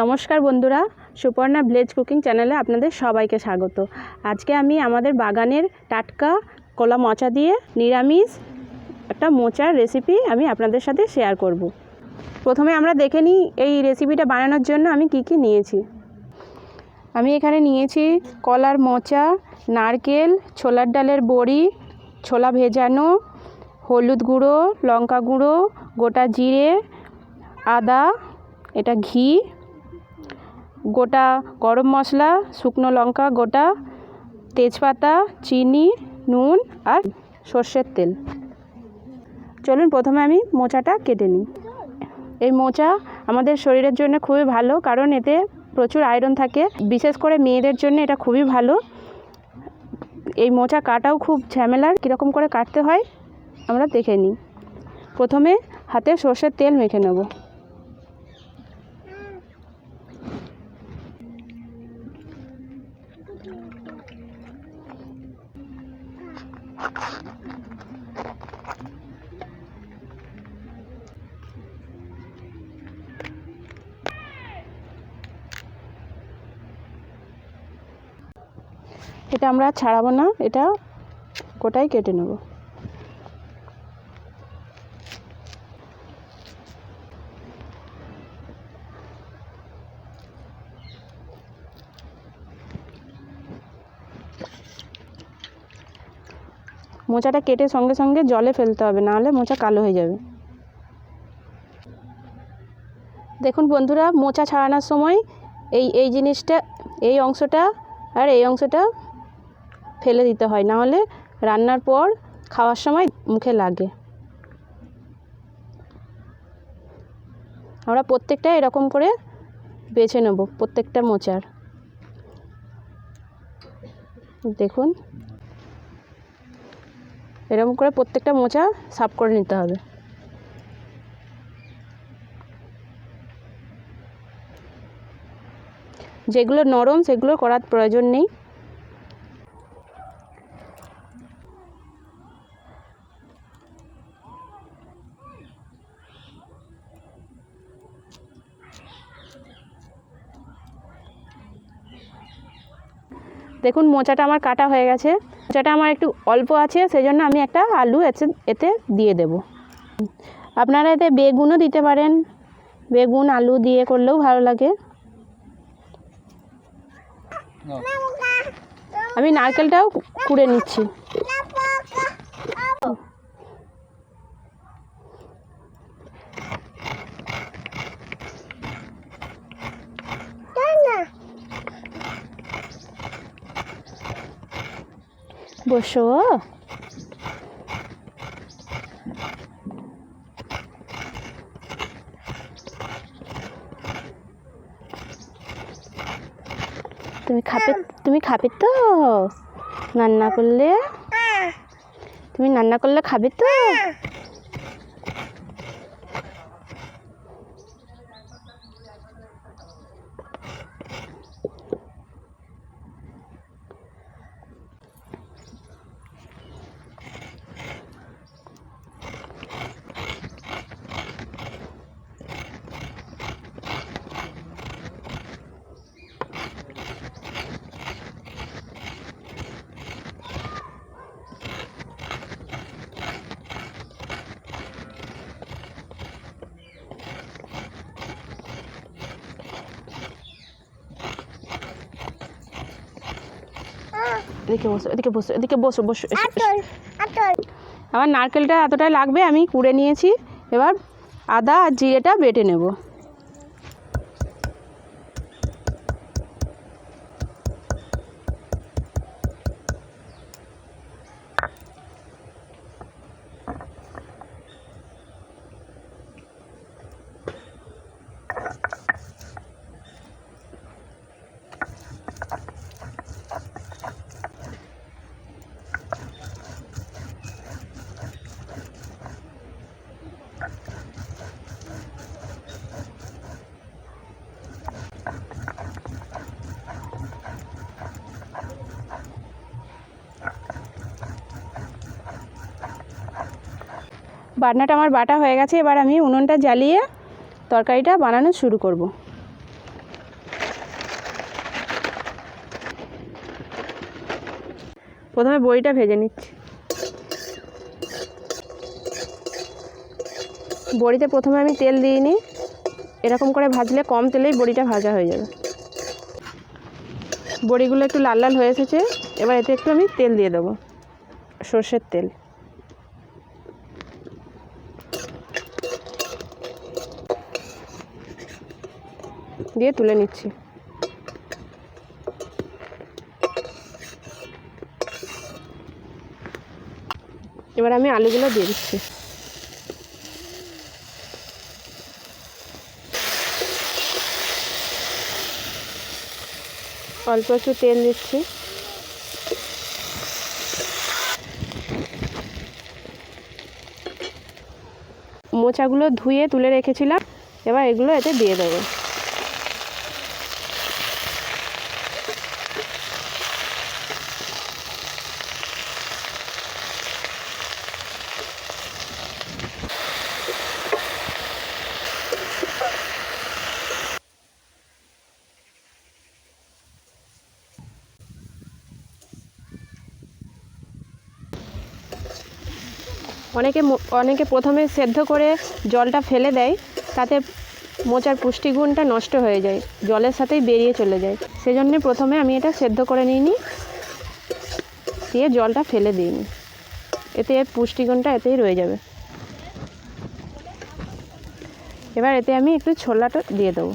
নমস্কার বন্ধুরা, Suparna village cooking চ্যানেলে আপনাদের সবাইকে স্বাগত। আজকে আমি আমাদের বাগানের টাটকা কলা মোচা দিয়ে নিরামিষ একটা মোচার রেসিপি আমি আপনাদের সাথে শেয়ার করব। প্রথমে আমরা দেখে নিই এই রেসিপিটা বানানোর জন্য আমি কি কি নিয়েছি। আমি এখানে নিয়েছি কলার মোচা, নারকেল, ছোলার ডালের বড়ি, ছোলা ভেজানো, হলুদ গুঁড়ো, লঙ্কা গুঁড়ো, গোটা জিরে, আদা, এটা ঘি, গোটা গরম মশলা, শুকনো লঙ্কা গোটা, তেজপাতা, চিনি, নুন আর সর্ষের তেল। চলুন প্রথমে আমি মোচাটা কেটে নিই। এই মোচা আমাদের শরীরের জন্য খুবই ভালো, কারণ এতে প্রচুর আয়রন থাকে। বিশেষ করে মেয়েদের জন্য এটা খুবই ভালো। এই মোচা কাটাও খুব ঝামেলার। কীরকম করে কাটতে হয় আমরা দেখে নিই। প্রথমে হাতে সর্ষের তেল মেখে নেব। এটা আমরা ছাড়াবো না, এটা গোটাই কেটে নেব। মোচাটা কেটে সঙ্গে সঙ্গে জলে ফেলতে হবে, নাহলে মোচা কালো হয়ে যাবে। দেখুন বন্ধুরা, মোচা ছাড়ানোর সময় এই জিনিসটা, এই অংশটা আর এই অংশটা ফেলে দিতে হয়, নাহলে রান্নার পর খাওয়ার সময় মুখে লাগে। আমরা প্রত্যেকটা এরকম করে বেছে নেব, প্রত্যেকটা মোচার। দেখুন এরকম করে প্রত্যেকটা মোচা সাফ করে নিতে হবে। যেগুলো নরম সেগুলো করার প্রয়োজন নেই। দেখুন মোচাটা আমার কাটা হয়ে গেছে। মোচাটা আমার একটু অল্প আছে, সেই জন্য আমি একটা আলু এতে দিয়ে দেব। আপনারা এতে বেগুনও দিতে পারেন, বেগুন আলু দিয়ে করলেও ভালো লাগে। আমি নারকেলটাও কুড়ে নিচ্ছি। বসো। তুমি খাবে তো রান্না করলে? তুমি রান্না করলে খাবে তো? এদিকে বসো, এদিকে বসো, এদিকে বসো বসো। আমার নারকেলটা এতটাই লাগবে, আমি কুড়ে নিয়েছি। এবার আদা আর জিরেটা বেটে নেব। বাটনাটা আমার বাটা হয়ে গেছে। এবার আমি উনুনটা জ্বালিয়ে তরকারিটা বানানো শুরু করব। প্রথমে বড়িটা ভেজে নিচ্ছি। বড়িতে প্রথমে আমি তেল দিইনি, এরকম করে ভাজলে কম তেলেই বড়িটা ভাজা হয়ে যাবে। বড়িগুলো একটু লাল লাল হয়ে এসেছে, এবার এতে একটু আমি তেল দিয়ে দেবো, সর্ষের তেল। দিয়ে তুলে নিচ্ছি। এবার আমি আলুগুলো দিয়ে দিচ্ছি। অল্প একটু তেল দিচ্ছি। মোচাগুলো ধুয়ে তুলে রেখেছিলাম, এবার এগুলো এতে দিয়ে দেবো। অনেকে প্রথমে সেদ্ধ করে জলটা ফেলে দেয়, তাতে মোচার পুষ্টিগুণটা নষ্ট হয়ে যায়, জলের সাথেই বেরিয়ে চলে যায়। সেজন্য প্রথমে আমি এটা সেদ্ধ করে নিইনি, দিয়ে জলটা ফেলে দিইনি, এতে এর পুষ্টিগুণটা এতেই রয়ে যাবে। এবার এতে আমি একটু ছোলাটা দিয়ে দেবো।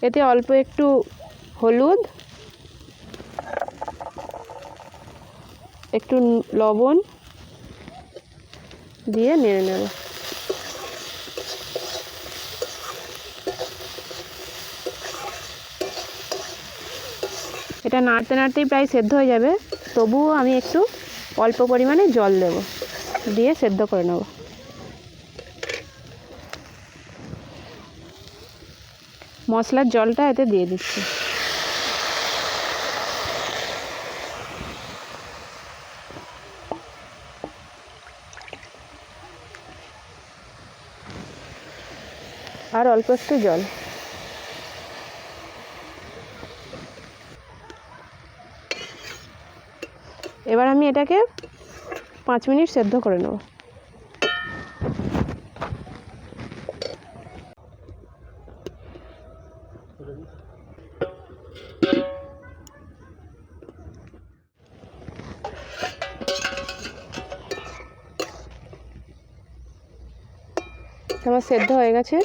এতে অল্প একটু হলুদ, একটু লবণ দিয়ে নেড়ে নেব। এটা নাড়তে নাড়তেই প্রায় সেদ্ধ হয়ে যাবে, তবুও আমি একটু অল্প পরিমাণে জল দেব, দিয়ে সেদ্ধ করে নেব। মশলার জলটা এতে দিয়ে দিচ্ছি। আর অল্প একটু জল। এবার আমি এটাকে 5 মিনিট সেদ্ধ করে নেব। আমার সেদ্ধ হয়ে গেছে।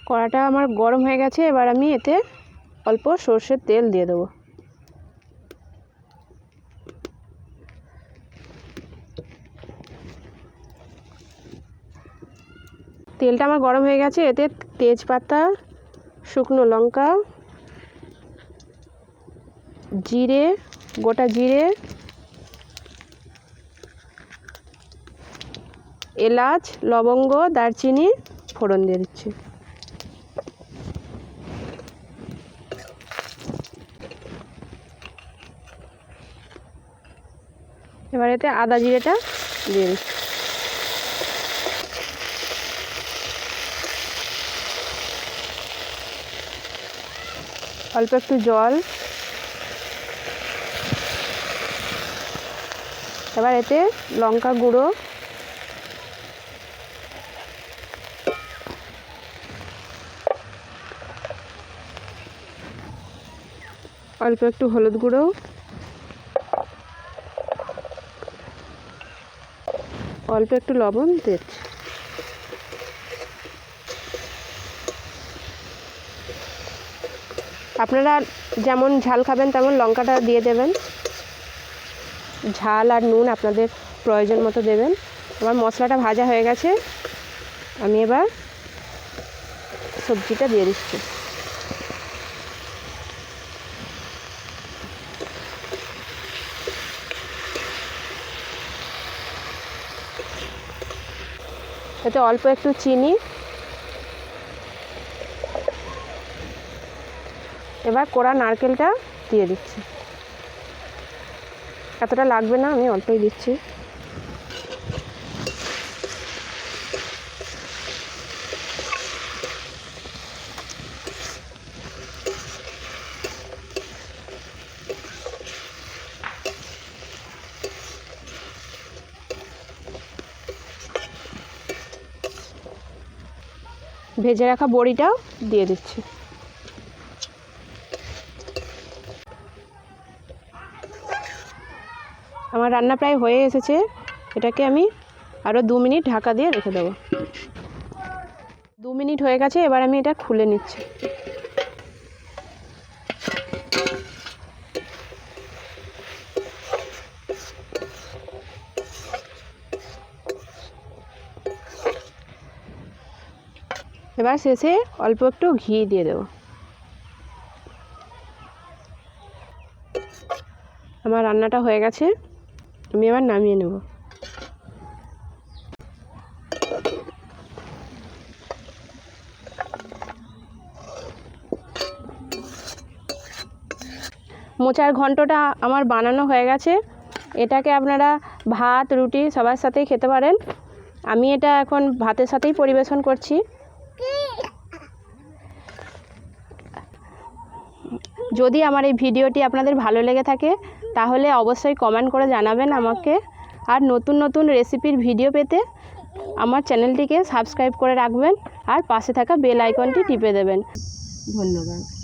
কড়াটা আমার গরম হয়ে গেছে, এবার আমি এতে অল্প সর্ষের তেল দিয়ে দেবো। তেলটা আমার গরম হয়ে গেছে, এতে তেজপাতা, শুকনো লঙ্কা, জিরে, গোটা জিরে, এলাচ, লবঙ্গ, দারচিনি ফোড়ন দিয়ে দিচ্ছি। এবার এতে আদা জিরেটা দিয়ে দিচ্ছি। অল্প একটু জল। এবার এতে লঙ্কা গুঁড়ো, অল্প একটু হলুদ গুঁড়ো, অল্প একটু লবণ দিচ্ছি। আপনারা যেমন ঝাল খাবেন তেমন লঙ্কাটা দিয়ে দেবেন, ঝাল আর নুন আপনাদের প্রয়োজন মতো দেবেন। আমার মশলাটা ভাজা হয়ে গেছে, আমি এবার সবজিটা দিয়ে দিচ্ছি। এতে অল্প একটু চিনি, এবার কোড়া নারকেলটা দিয়ে দিচ্ছি। এতটা লাগবে না, আমি অল্পই দিচ্ছি। ভেজে রাখা বড়িটাও দিয়ে দিচ্ছি। আমার রান্না প্রায় হয়ে এসেছে, এটাকে আমি আরও 2 মিনিট ঢাকা দিয়ে রেখে দেবো। 2 মিনিট হয়ে গেছে, এবার আমি এটা খুলে নিচ্ছি। এবার শেষে অল্প একটু ঘি দিয়ে দেবো। আমার রান্নাটা হয়ে গেছে, আমি এবার নামিয়ে নেব। মোচার ঘন্টটা আমার বানানো হয়ে গেছে। এটাকে আপনারা ভাত, রুটি সবার সাথেই খেতে পারেন। আমি এটা এখন ভাতের সাথেই পরিবেশন করছি। যদি আমার এই ভিডিওটি আপনাদের ভালো লেগে থাকে তাহলে অবশ্যই কমেন্ট করে জানাবেন আমাকে। আর নতুন নতুন রেসিপির ভিডিও পেতে আমার চ্যানেলটিকে সাবস্ক্রাইব করে রাখবেন আর পাশে থাকা বেল আইকনটি টিপে দেবেন। ধন্যবাদ।